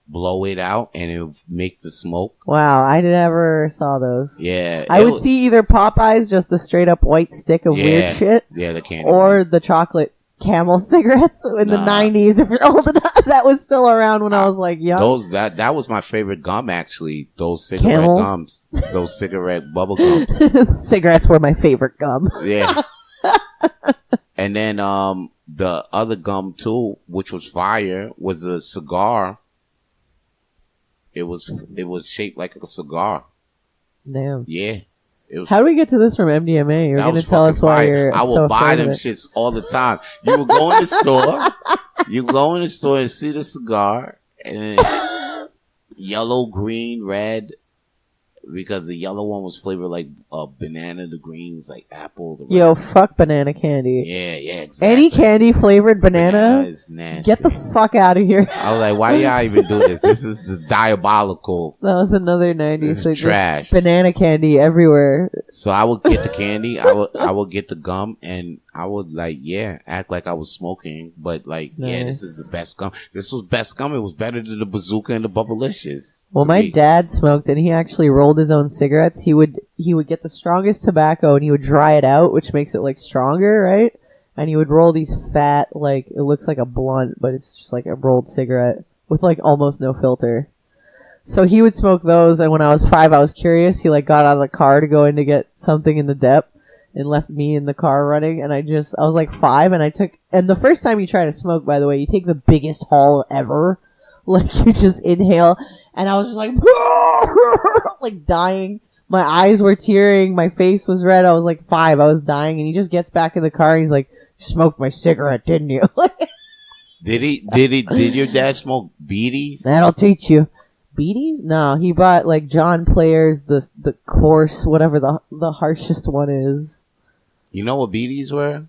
blow it out and it would make the smoke. Wow, I never saw those. Yeah. I would see either Popeyes, just the straight up white stick of weird shit. Yeah, the candy. Or ones. The chocolate Camel cigarettes in the 90s. If you're old enough, that was still around when I was like young. That was my favorite gum actually. Those cigarette gums. Those cigarette bubble gums. Cigarettes were my favorite gum. Yeah. And then the other gum too, which was fire, was a cigar. It was shaped like a cigar. Damn. Yeah. How do we get to this from Mdma? You're going to tell us why you're I will buy them shits all the time. You will go in the store. You go in the store and see the cigar. And yellow, green, red. Because the yellow one was flavored like banana. The green was like apple. Yo, fuck banana candy. Yeah, exactly. Any candy flavored banana is nasty. Get the fuck out of here. I was like, why y'all even do this? This is diabolical. That was another 90s thing. Trash. Banana candy everywhere. So I would get the candy. I would get the gum, and I would act like I was smoking. But this is the best gum. This was best gum. It was better than the bazooka and the bubblicious. Well, my dad smoked, and he actually rolled his own cigarettes. He would get the strongest tobacco, and he would dry it out, which makes it like stronger, right? And he would roll these fat, like it looks like a blunt, but it's just like a rolled cigarette with like almost no filter. So he would smoke those, and when I was 5, I was curious. He got out of the car to go in to get something in the dep, and left me in the car running. And I was like 5, and the first time you try to smoke, by the way, you take the biggest haul ever. Like, you just inhale, and I was just like, like dying. My eyes were tearing, my face was red. I was like 5, I was dying, and he just gets back in the car, and he's like, you smoked my cigarette, didn't you? Did your dad smoke beaties? That'll teach you. Beaties? No, he bought like John Player's, the coarse, whatever the harshest one is. You know what beaties were?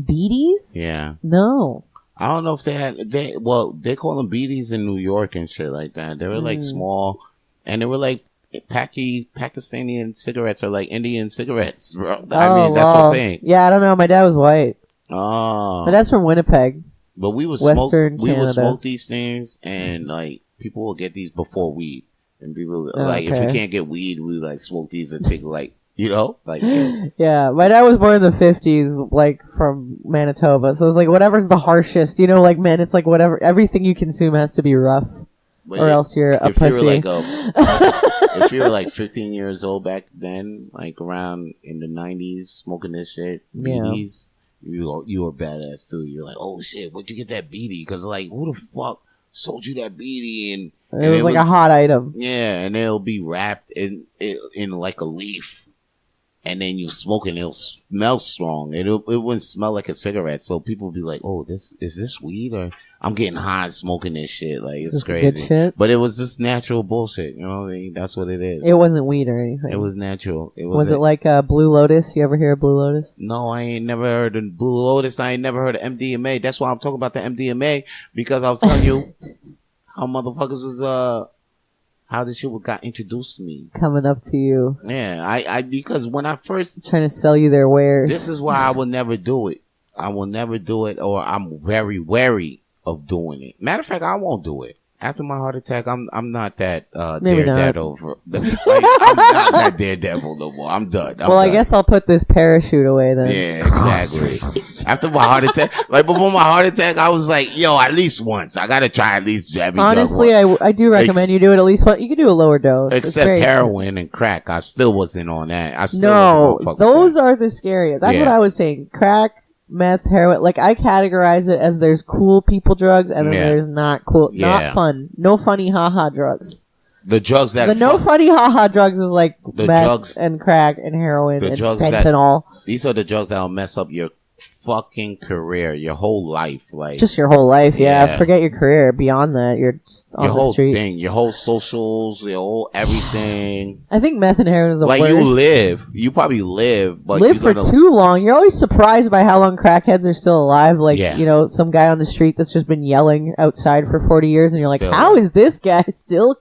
Beaties? Yeah. No. I don't know if they call them beaties in New York and shit like that. They were like small, and they were like Pakistani cigarettes or like Indian cigarettes, bro. I mean, that's what I'm saying. Yeah, I don't know. My dad was white. Oh. My dad's from Winnipeg. But we would Western smoke. We would Canada. smoke these things, and like people will get these before weed, and people like if Okay. we can't get weed, we like smoke these and think like like Yeah, my dad was born in the 50s, like from Manitoba, so it's like whatever's the harshest, like man, it's like whatever, everything you consume has to be rough, or else you're a if you pussy. were like if you were like 15 years old back then, like around in the 90s, smoking this shit, BDs, you were badass too. You're like, oh shit, where'd you get that BD? Because like, who the fuck sold you that BD? And it was like a hot item. Yeah, and it'll be wrapped in like a leaf. And then you smoke and it'll smell strong. It wouldn't smell like a cigarette. So people would be like, oh, is this weed? Or I'm getting high smoking this shit. Like, it's crazy. Good shit? But it was just natural bullshit. You know what I mean? That's what it is. It wasn't weed or anything. It was natural. Was it like Blue Lotus? You ever hear of Blue Lotus? No, I ain't never heard of Blue Lotus. I ain't never heard of MDMA. That's why I'm talking about the MDMA. Because I was telling you how motherfuckers was, how this shit got introduced to me. Coming up to you. Yeah, I because when I first... Trying to sell you their wares. This is why I will never do it. I will never do it, or I'm very wary of doing it. Matter of fact, I won't do it. After my heart attack, I'm not that daredevil. I'm not that daredevil no more. I'm done. I guess I'll put this parachute away then. Yeah, exactly. After my heart attack, like before my heart attack, I was like, yo, at least once. I gotta try at least every Honestly, I do recommend you do it at least once. You can do a lower dose. Except heroin and crack. I still wasn't on that. Those are the scariest. That's what I was saying. Crack, meth, heroin. Like, I categorize it as there's cool people drugs and then there's not cool, not fun. No funny haha drugs. The drugs that... no funny haha drugs is like the meth drugs, and crack and heroin and fentanyl. These are the drugs that'll mess up your fucking career, your whole life. Like, just your whole life, yeah. Forget your career. Beyond that, you're just on your the whole street. thing, your whole socials, your whole everything. I think meth and heroin is the worst. Like, you probably live, but live for too long. You're always surprised by how long crackheads are still alive. Like, some guy on the street that's just been yelling outside for 40 years, and you're like, how is this guy still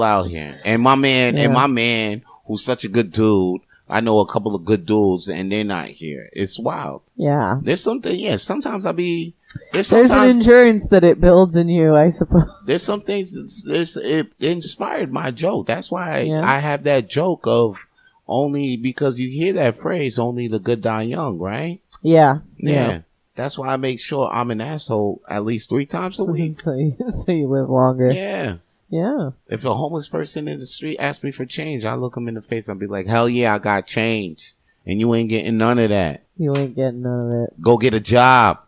out here? And my man, who's such a good dude. I know a couple of good dudes, and they're not here. It's wild. Yeah. There's something, sometimes there's an endurance that it builds in you, I suppose. There's some things, it inspired my joke. That's why I have that joke of only because you hear that phrase, only the good die young, right? Yeah. That's why I make sure I'm an asshole at least 3 times a week. So you live longer. Yeah. Yeah. If a homeless person in the street asks me for change, I look them in the face and be like, hell yeah, I got change. And you ain't getting none of that. You ain't getting none of it. Go get a job.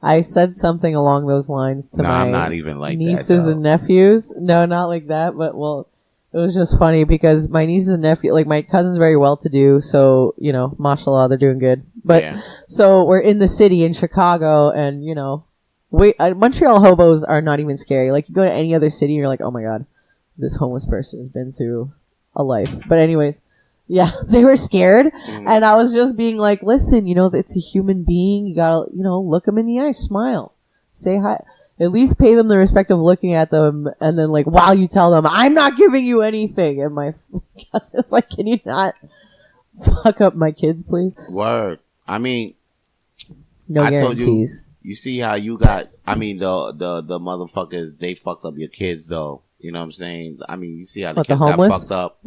I said something along those lines to my I'm not even like nieces that, and nephews. No, not like that. But, it was just funny because my nieces and nephews, like my cousin's very well-to-do. So, mashallah, they're doing good. But, so we're in the city in Chicago and, Montreal hobos are not even scary. Like, you go to any other city, you're like, oh my god, this homeless person has been through a life. But anyways, they were scared. And I was just being like, listen, it's a human being. You gotta, look them in the eye, smile, say hi. At least pay them the respect of looking at them. And then, like, while you tell them, I'm not giving you anything. And my cousin's like, can you not fuck up my kids, please? Word. I mean, no guarantees. You see how you got, the motherfuckers, they fucked up your kids, though. You know what I'm saying? I mean, you see how the kids got fucked up.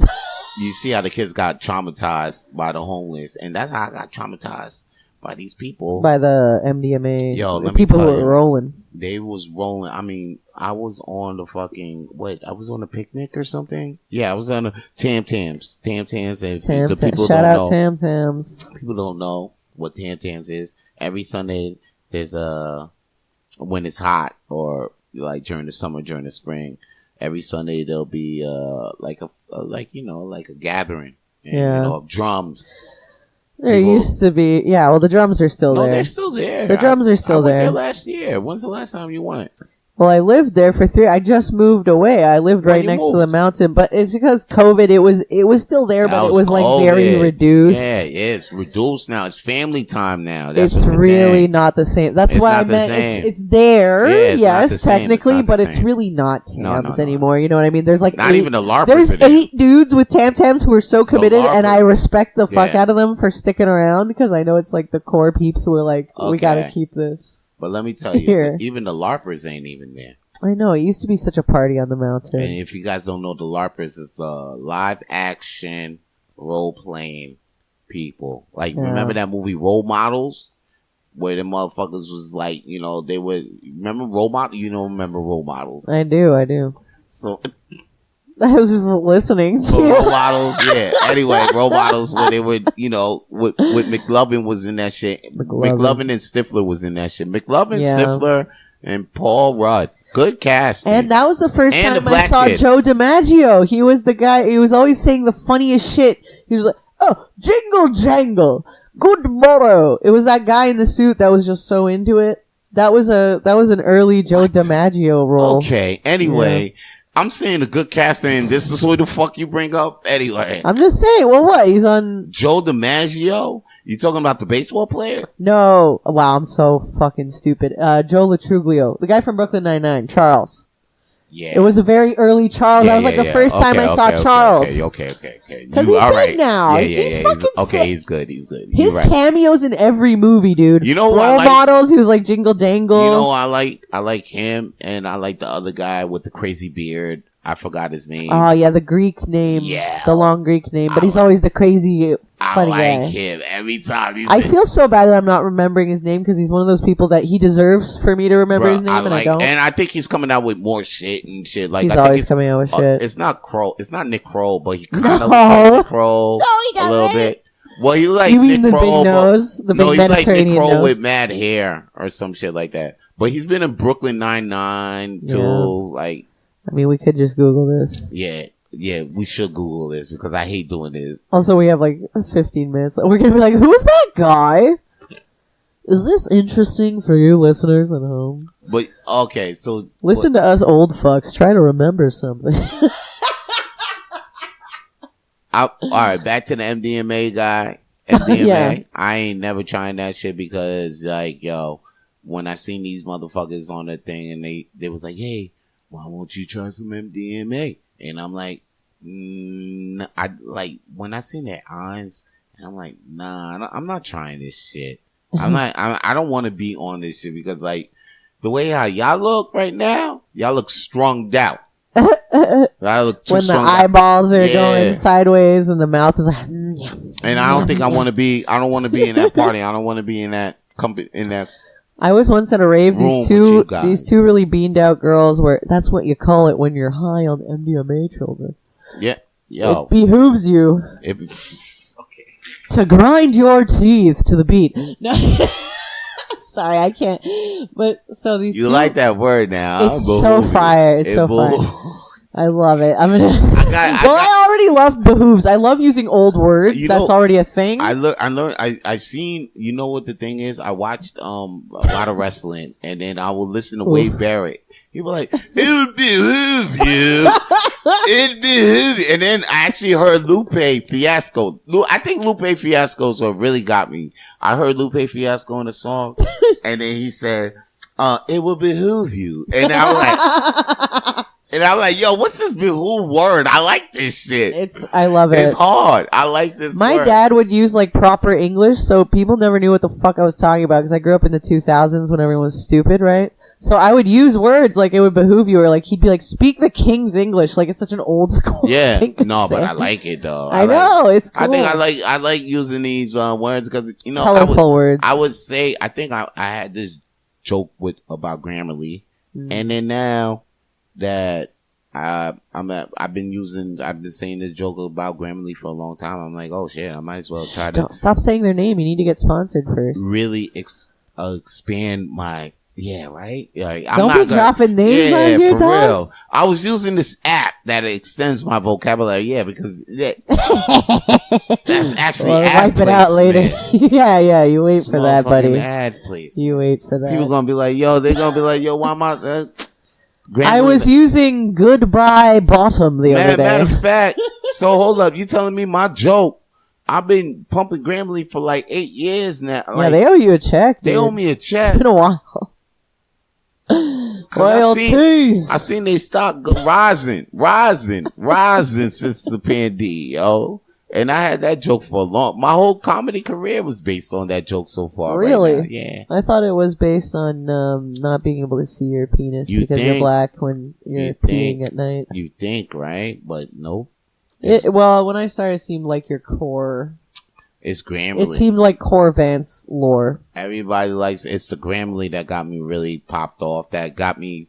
You see how the kids got traumatized by the homeless. And that's how I got traumatized by these people. By the MDMA. Yo, the people who were rolling. They was rolling. I mean, I was on the fucking, I was on a picnic or something? Yeah, I was on a Tam Tams. Tam Tams. And the people shout out Tam Tams. People don't know what Tam Tams is. Every Sunday, there's when it's hot or like during the summer, during the spring, every Sunday there'll be like a gathering, and, of drums. There used to be, the drums are still there. They're still there. The drums are still there. I went there last year. When's the last time you went? Well, I lived there for 3. I just moved away. I lived right next to the mountain, but it's because COVID. It was still there, but it was like very reduced. Yeah, it's reduced now. It's family time now. It's really not the same. That's why I meant it's there. Yes, technically, but it's really not Tams anymore. You know what I mean? There's like not even a LARP. There's 8 dudes with Tam Tams who are so committed, and I respect the fuck out of them for sticking around because I know it's like the core peeps who are like, we got to keep this. But let me tell you, Here. even the LARPers ain't even there. I know, it used to be such a party on the mountain. And if you guys don't know the LARPers, it's live action role playing people. Like, remember that movie Role Models? Where the motherfuckers was like, you know, they would remember Role Models? You don't remember Role Models? I do. So I was just listening to Role Models, yeah. Anyway, Role Models where they would, you know, with McLovin was in that shit. McLovin and Stifler was in that shit. McLovin, Stifler, and Paul Rudd. Good casting. And that was the first And time the I black saw kid. Joe DiMaggio. He was the guy, he was always saying the funniest shit. He was like, oh, jingle jangle, good morrow. It was that guy in the suit that was just so into it. That was an early Joe DiMaggio role. Okay, anyway. I'm saying a good casting, and this is what the fuck you bring up? Anyway. I'm just saying, well, what? He's on... Joe DiMaggio? You talking about the baseball player? No. Wow, I'm so fucking stupid. Joe Latruglio. The guy from Brooklyn Nine-Nine. Charles. Yeah. It was a very early Charles. That was like the first time I saw Charles. Okay. Because he's big now. He's fucking sick. He's good. His cameos in every movie, dude. You know what Role Models, he was like Jingle Jangle. You know I like him, and I like the other guy with the crazy beard. I forgot his name. Oh, yeah, the Greek name. Yeah. The long Greek name. But he's always the crazy, funny guy. I like him every time. I feel so bad that I'm not remembering his name because he's one of those people that he deserves for me to remember his name, and I don't. And I think he's coming out with more shit and shit. Like, he's I think always coming out with shit. It's not Kroll. It's not Nick Kroll, but he kind of looks like Nick Kroll a little bit. Well, he like you mean Nick the Kroll, big nose? The big he's like Mediterranean Nick Kroll nose? with mad hair or some shit like that. But he's been in Brooklyn Nine-Nine too. Like, I mean, we could just Google this. Yeah, we should Google this because I hate doing this. Also, we have like 15 minutes. We're going to be like, who is that guy? Is this interesting for you listeners at home? But, okay, so... Listen to us old fucks. Try to remember something. Alright, back to the MDMA guy. MDMA. Yeah. I ain't never trying that shit because, like, yo, when I seen these motherfuckers on that thing and they was like, hey, why won't you try some MDMA? And I'm like, I like when I seen their eyes, and I'm like, nah, I'm not trying this shit. I don't want to be on this shit because like the way how y'all look right now, y'all look strung out. I look too when the strung eyeballs out. are going sideways and the mouth is like, and I don't think I want to be. I don't want to be in that party. I don't want to be in that company. In that. I was once at a rave. These two really beamed out girls were. That's what you call it when you're high on MDMA, children. Yeah, yo. It behooves you to grind your teeth to the beat. No, sorry, I can't. But so these. You like that word now? It's so fire. It's so fire. I love it. I'm gonna. I already love behooves. I love using old words. That's already a thing. I learned. I seen. You know what the thing is? I watched a lot of wrestling, and then I will listen to Wade Barrett. He was like, "It would behoove you. It behoove you." And then I actually heard Lupe Fiasco. I think Lupe Fiasco's what really got me. I heard Lupe Fiasco in the song, and then he said, "It will behoove you," and I was like. And I'm like, yo, what's this behoove word? I like this shit. I love it. It's hard. I like this My word. dad would use like proper English, so people never knew what the fuck I was talking about because I grew up in the 2000s when everyone was stupid, right? So I would use words like it would behoove you, or like he'd be like, speak the king's English, like it's such an old school thing to no, say. but I like it though. I know, it's cool. I think I like using these words because, you know, colorful words. I would say, I think I had this joke about Grammarly, and then now that I've been saying this joke about Grammarly for a long time. I'm like, oh shit, I might as well try to. Don't stop saying their name. You need to get sponsored first. Really expand my. Yeah, right. Like, Don't be dropping names on here, for real. I was using this app that extends my vocabulary. Yeah, because that's actually ad wipe it out later. yeah. You wait for that, buddy. Ad, please. You wait for that. People gonna be like, yo. They're gonna be like, yo. Why am I? I was using Goodbye Bottom the other day. Matter of fact, so hold up. You telling me my joke? I've been pumping Grammarly for like 8 years now. Yeah, they owe you a check. They owe me a check. It's been a while. Royalties. I seen they stock rising since the pandemic, yo. And I had that joke for a long. My whole comedy career was based on that joke so far. Really? Right now. Yeah. I thought it was based on not being able to see your penis because you're black when you're peeing at night. You think, right? But nope. Well, when I started, it seemed like your core. It's Grammarly. It seemed like core Vance lore. Everybody likes it's the Grammarly that got me really popped off. That got me.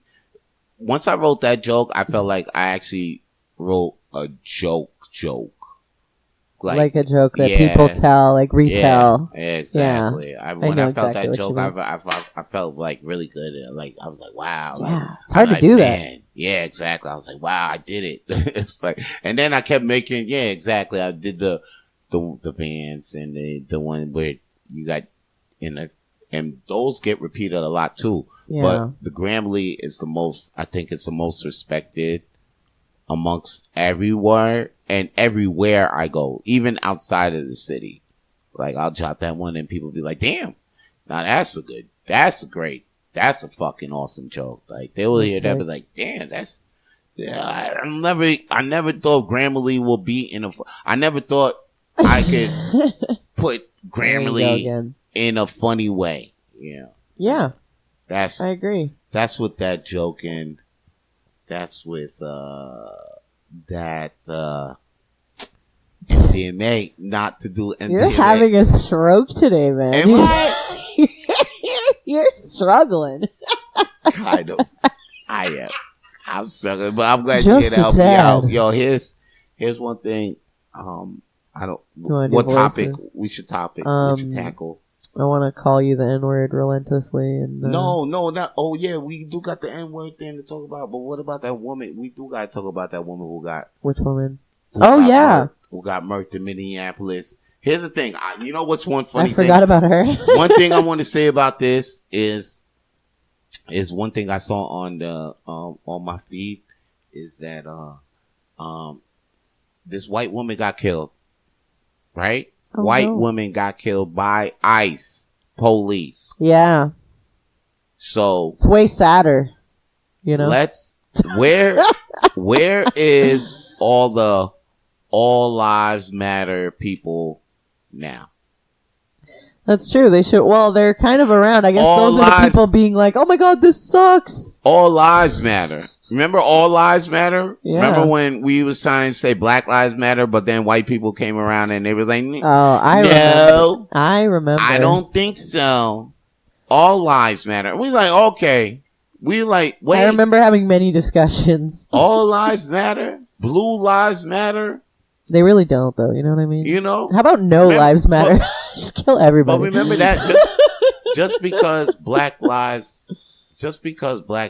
Once I wrote that joke, I felt like I actually wrote a joke. Like a joke that people tell, like retell. Yeah, exactly. Yeah. When I felt exactly that joke, I felt like really good. Like I was like, wow. Yeah, like, it's hard to do that. Yeah, exactly. I was like, wow, I did it. It's like, and then I kept making. Yeah, exactly. I did the Vance and the one where you got and those get repeated a lot too. Yeah. But the Grammarly is the most. I think it's the most respected amongst everywhere and everywhere I go, even outside of the city. Like I'll drop that one and people be like, damn, now that's a fucking awesome joke. Like they will hear that be like, damn, I never thought Grammarly would be I never thought I could put Grammarly in a funny way. Yeah. Yeah. I agree. That's with that joke and that's with Mdma not to do MDMA. You're having a stroke today, man. Am I? You're struggling. Kind of. I am. I'm struggling, but I'm glad you're here to help me out. Yo, here's one thing. What topic we should tackle? I want to call you the N-word relentlessly. And No, not. Oh yeah, we do got the N-word thing to talk about. But what about that woman? We do got to talk about that woman who got. Which woman? Who got murked in Minneapolis. Here's the thing. You know what's one funny thing? I forgot about her. One thing I want to say about this is one thing I saw on the on my feed is that this white woman got killed. Right? Woman got killed by ICE police. Yeah. So it's way sadder, you know. Where is all lives matter people now? That's true. They should. Well, they're kind of around. I guess those are the people being like, "Oh my God, this sucks." All lives matter. Remember All Lives Matter? Yeah. Remember when we was trying to say Black Lives Matter, but then white people came around and they were like, I remember. I don't think so. All lives matter. We like, okay. We like, wait. I remember having many discussions. All lives matter? Blue lives matter? They really don't, though. You know what I mean? You know? How about lives matter? Just kill everybody. But remember that just because Black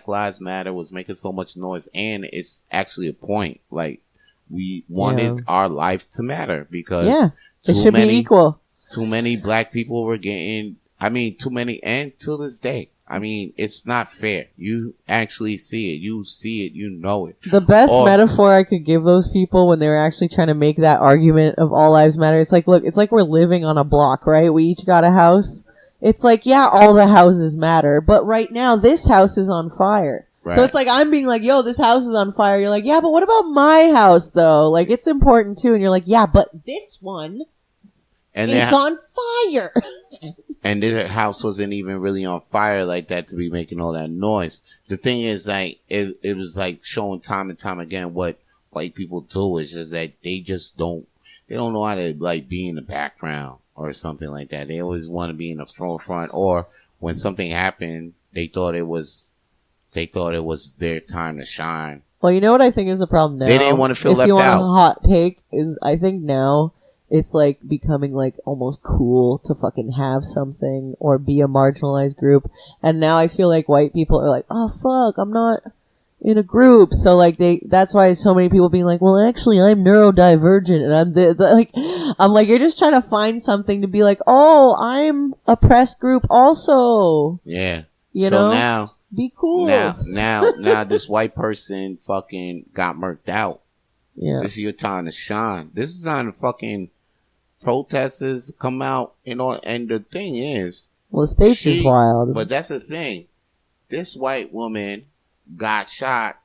Lives Matter was making so much noise, and it's actually a point. Like, we wanted our life to matter because it should be equal. Too many black people were getting, too many, and to this day. It's not fair. You actually see it. You see it. You know it. The best metaphor I could give those people when they were actually trying to make that argument of all lives matter, it's like, look, it's like we're living on a block, right? We each got a house. It's like, yeah, all the houses matter, but right now this house is on fire. Right. So it's like I'm being like, yo, this house is on fire. You're like, yeah, but what about my house though? Like, it's important too. And you're like, yeah, but this one is on fire. And this house wasn't even really on fire like that to be making all that noise. The thing is, like, it was like showing time and time again what white people do is just that they don't know how to like be in the background or something like that. They always want to be in the front, or when something happened, they thought it was their time to shine. Well, you know what I think is the problem now? They didn't want to feel left out. If you want a hot take, is I think now it's like becoming like almost cool to fucking have something or be a marginalized group. And now I feel like white people are like, oh fuck, I'm not in a group. So like that's why so many people being like, well, actually I'm neurodivergent and I'm like, you're just trying to find something to be like, oh, I'm oppressed group also. Yeah. You know? Now be cool. Now this white person fucking got murked out. Yeah. This is your time to shine. This is time to fucking protesters come out, and the thing is, well, the States is wild. But that's the thing. This white woman got shot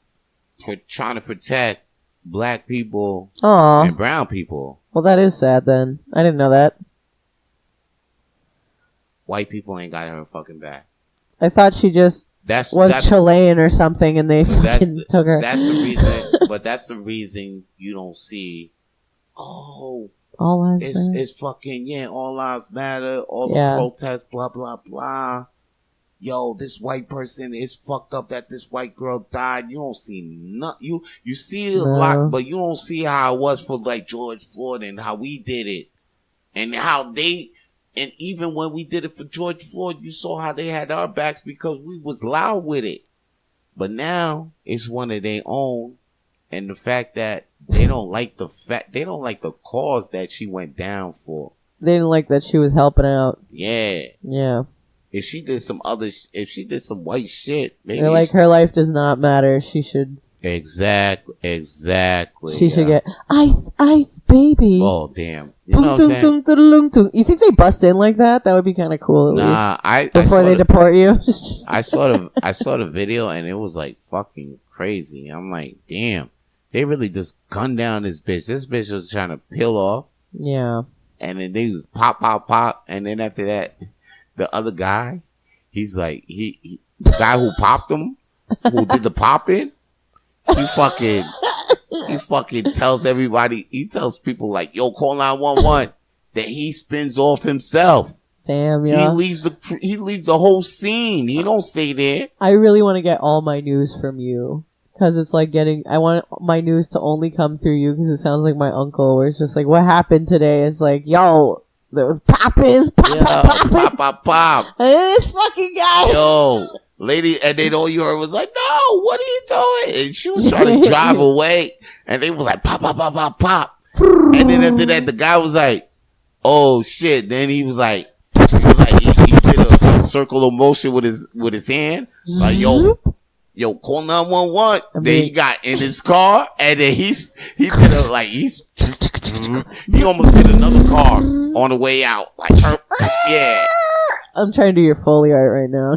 for trying to protect black people and brown people. Well, that is sad then. I didn't know that. White people ain't got her fucking back. I thought she just that's Chilean or something, and they fucking took her. That's the reason. But that's the reason you don't see. Oh, all lives matter. It's fucking all lives matter. All the protests, blah blah blah. Yo, this white person is fucked up that this white girl died. You don't see nothing. You see a lot, but you don't see how it was for like George Floyd and how we did it, and how they. And even when we did it for George Floyd, you saw how they had our backs because we was loud with it. But now it's one of their own, and the fact that they don't like the cause that she went down for. They didn't like that she was helping out. Yeah. Yeah. If she did some white shit, maybe they're like her life does not matter. She should. Exactly. She should get ice, baby. Oh damn! You know what I'm saying? You think they bust in like that? That would be kind of cool. At least. Before they deport you. I saw the video and it was like fucking crazy. I'm like, damn, they really just gunned down this bitch. This bitch was trying to peel off. Yeah. And then they was pop, and then after that, the other guy, he's like the guy who popped him, who did the popping. He fucking tells everybody, he tells people like, yo, call 911, that he spins off himself. Damn, yeah. He leaves the whole scene. He don't stay there. I really want to get all my news from you. Cause it's like I want my news to only come through you, cause it sounds like my uncle, where it's just like, what happened today? It's like, yo, there was pop. And this fucking guy. Yo. Lady, and then all you heard was like, no, what are you doing? And she was trying to drive away, and they was like, pop. And then after that, the guy was like, oh shit. Then he was like, he did a circle of motion with his hand, like, yo, call 911. Then he got in his car, and then he almost hit another car on the way out, like, yeah. I'm trying to do your Foley art right now.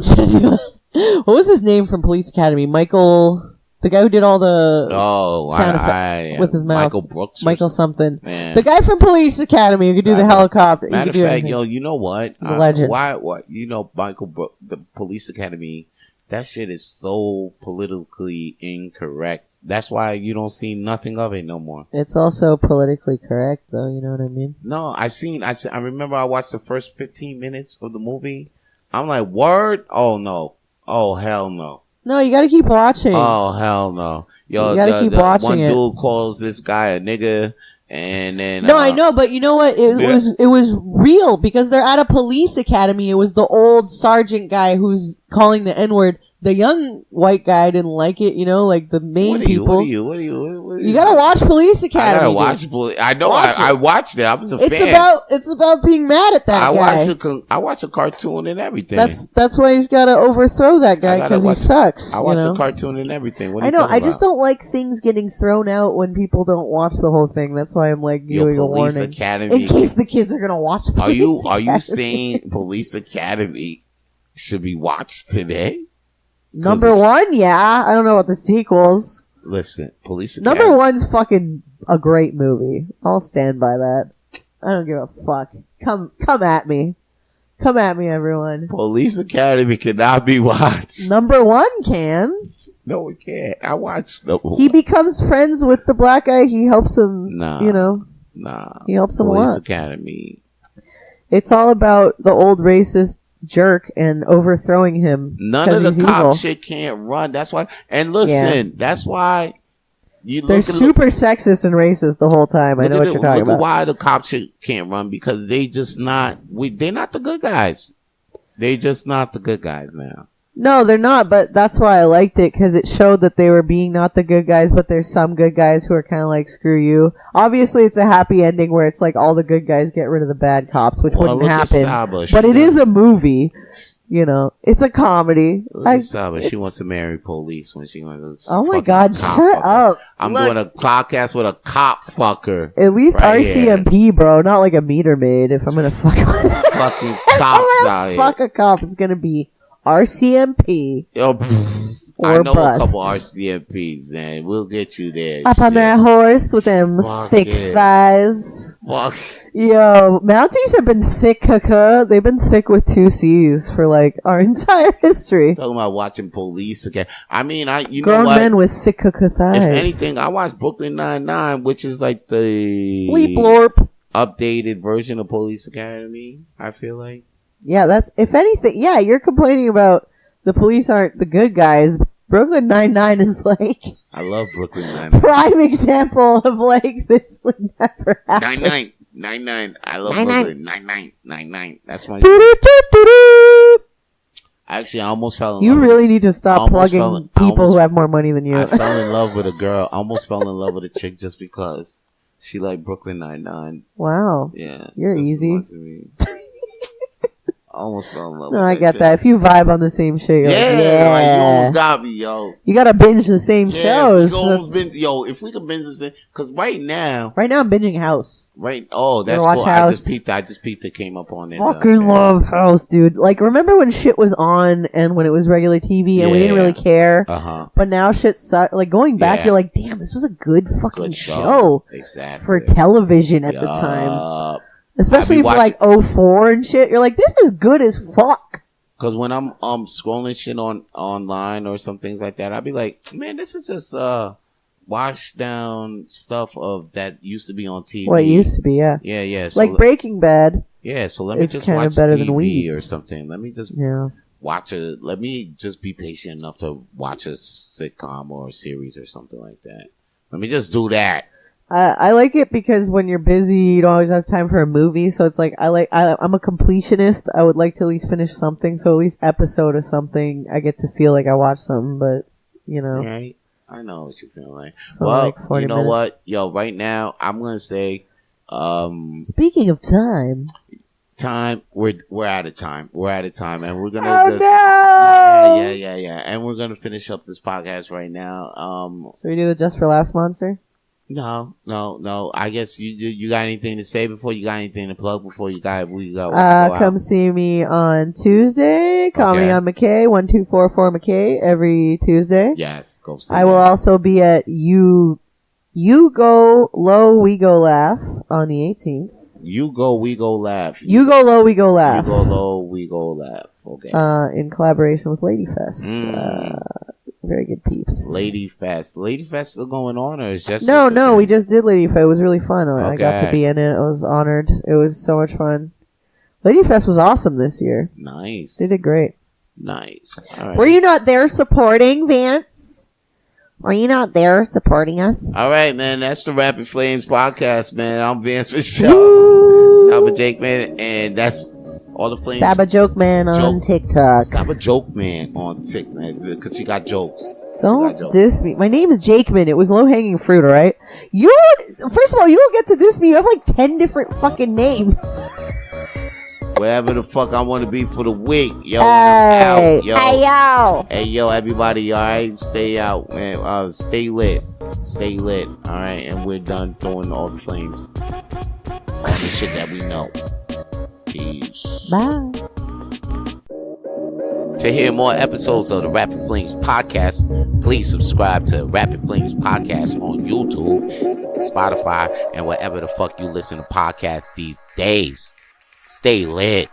What was his name from Police Academy? Michael, the guy who did all the sound effects with his mouth. Michael Brooks. Michael something. Man. The guy from Police Academy who could do the helicopter. Matter of fact, yo, you know what? He's a legend. Why? You know, Michael Brooks, the Police Academy, that shit is so politically incorrect. That's why you don't see nothing of it no more. It's also politically correct, though. You know what I mean? No, I remember I watched the first 15 minutes of the movie. I'm like, word? Oh, no. Oh, hell no. No, you gotta keep watching. Oh, hell no. Yo, you gotta keep watching one dude calls this guy a nigga, and then... No, I know, but you know what? It was real, because they're at a police academy. It was the old sergeant guy who's calling the N-word. The young white guy didn't like it, you know, like the main people. What are you? You gotta watch Police Academy. I gotta watch Police. I know. I watched it. I was a fan. It's about being mad at that guy. I watched a cartoon and everything. That's why he's gotta overthrow that guy, because he sucks. I watched a cartoon and everything. What are I you know. talking I about? just don't like things getting thrown out when people don't watch the whole thing. That's why I'm like doing a warning Academy. in case the kids are gonna watch Police Academy. Are you saying Police Academy should be watched today? Number one, yeah. I don't know about the sequels. Listen, Police Academy. Number one's fucking a great movie. I'll stand by that. I don't give a fuck. Come at me. Come at me, everyone. Police Academy cannot be watched. Number one can. No, it can't. I watched. He becomes friends with the black guy. He helps him. Nah. You know. Nah. He helps him a lot. lot. Police Academy. It's all about the old racist jerk and overthrowing him. None of the cop shit can't run. That's why. And listen, that's why they're super sexist and racist the whole time. I know what you're talking about. Why the cop shit can't run? Because they just not. They're not the good guys. They just not the good guys now. No, they're not, but that's why I liked it, because it showed that they were being not the good guys, but there's some good guys who are kind of like, screw you. Obviously, it's a happy ending where it's like all the good guys get rid of the bad cops, which wouldn't happen. Saba, but it is a movie. You know, it's a comedy. Saba, she wants to marry police when she wants to. Oh my God, shut up. I'm doing a podcast with a cop fucker. At least right RCMP, here. Bro, not like a meter maid. If I'm going to fuck fucking cops out here. Fuck a cop, it's going to be RCMP. Yo, I know bust. a couple RCMPs, and we'll get you there. Up on that horse with them thick thighs. fuck? Yo, Mounties have been thick, they've been thick with 2 C's for like our entire history. Talking about watching Police again. I mean, you Grown know what? men with thick thighs. If anything, I watched Brooklyn Nine-Nine, which is like the Bleep blorp. updated version of Police Academy, I feel like. Yeah, that's, if anything, yeah, you're complaining about the police aren't the good guys. Brooklyn Nine-Nine is like I love Brooklyn Nine-Nine. prime example of like this would never happen. 9-9. I love 9-9. Brooklyn. 9-9. That's my. Actually, I almost fell in love. You really need to stop plugging people almost- who have more money than you. I fell in love with a girl. I almost fell in love with a chick just because she liked Brooklyn Nine-Nine. Wow. Yeah. You're just easy. as much as me. I almost fell in love No, with I get chick. that. If you vibe on the same shit, you're Yeah, like, yeah. like you almost got me, yo. You gotta binge the same Yeah, shows. we almost That's- if we could binge this thing, because right now, Right now, I'm binging House. that's watch cool. House? I just peeped it came up on it. Fucking love House, dude. Like, remember when shit was on and when it was regular TV and we didn't really care? But now shit sucks. Like, going back, Yeah. you're like, damn, this was a good fucking Good show. Exactly. For television at the time. Especially for like 04 and shit. You're like, this is good as fuck. Because when I'm scrolling shit online or some things like that, I'll be like, man, this is just washed down stuff of that used to be on TV. What used to be, yeah. Yeah. So like Breaking Bad. Yeah, so let me It's just kinda watch better TV than Weeds. or something. Let me just Yeah. watch it. Let me just be patient enough to watch a sitcom or a series or something like that. Let me just do that. I like it because when you're busy, you don't always have time for a movie. So it's like, I'm a completionist. I would like to at least finish something. So at least episode of something, I get to feel like I watched something, but you know. Right? I know what you feel like. So well, like 40 you know minutes. what? Yo, right now, I'm going to say, Speaking of time. We're out of time. And we're going Oh, to no! Yeah. And we're going to finish up this podcast right now. So we do the Just for Laughs monster? No. I guess you got anything to say before you got anything to plug before we go Come see me on Tuesday. Comedy on McKay, 1244 McKay, every Tuesday. Yes, go see I will also be at You Go Low, We Go Laugh on the 18th. You Go, We Go Laugh. You Go Low, We Go Laugh. You Go Low, We Go Laugh. Okay. In collaboration with Ladyfest. Very good peeps. Ladyfest still going on, or is just No, we just did Ladyfest. It was really fun. I got to be in it. I was honored. It was so much fun. Ladyfest was awesome this year. Nice. They did great. Nice. All right. Were you not there supporting, Vance? Were you not there supporting us? All right, man. That's the Rapid Flames podcast, man. I'm Vance Michelle, Saba J, man, and that's all the Flames. Saba Joke Man on TikTok. Saba Joke Man on TikTok, man, because she got jokes. Don't diss me. My name is Jakeman. It was low hanging fruit, alright? First of all, you don't get to diss me. You have like 10 different fucking names. Wherever the fuck I want to be for the week, yo. Hey, out, yo. Hey, yo. Hey, yo, everybody, all right? Stay out, man. Stay lit. All right? And we're done throwing all the flames. All the shit that we know. Peace. Bye. To hear more episodes of the Rapid Flames podcast, please subscribe to Rapid Flames podcast on YouTube, Spotify, and wherever the fuck you listen to podcasts these days. Stay lit.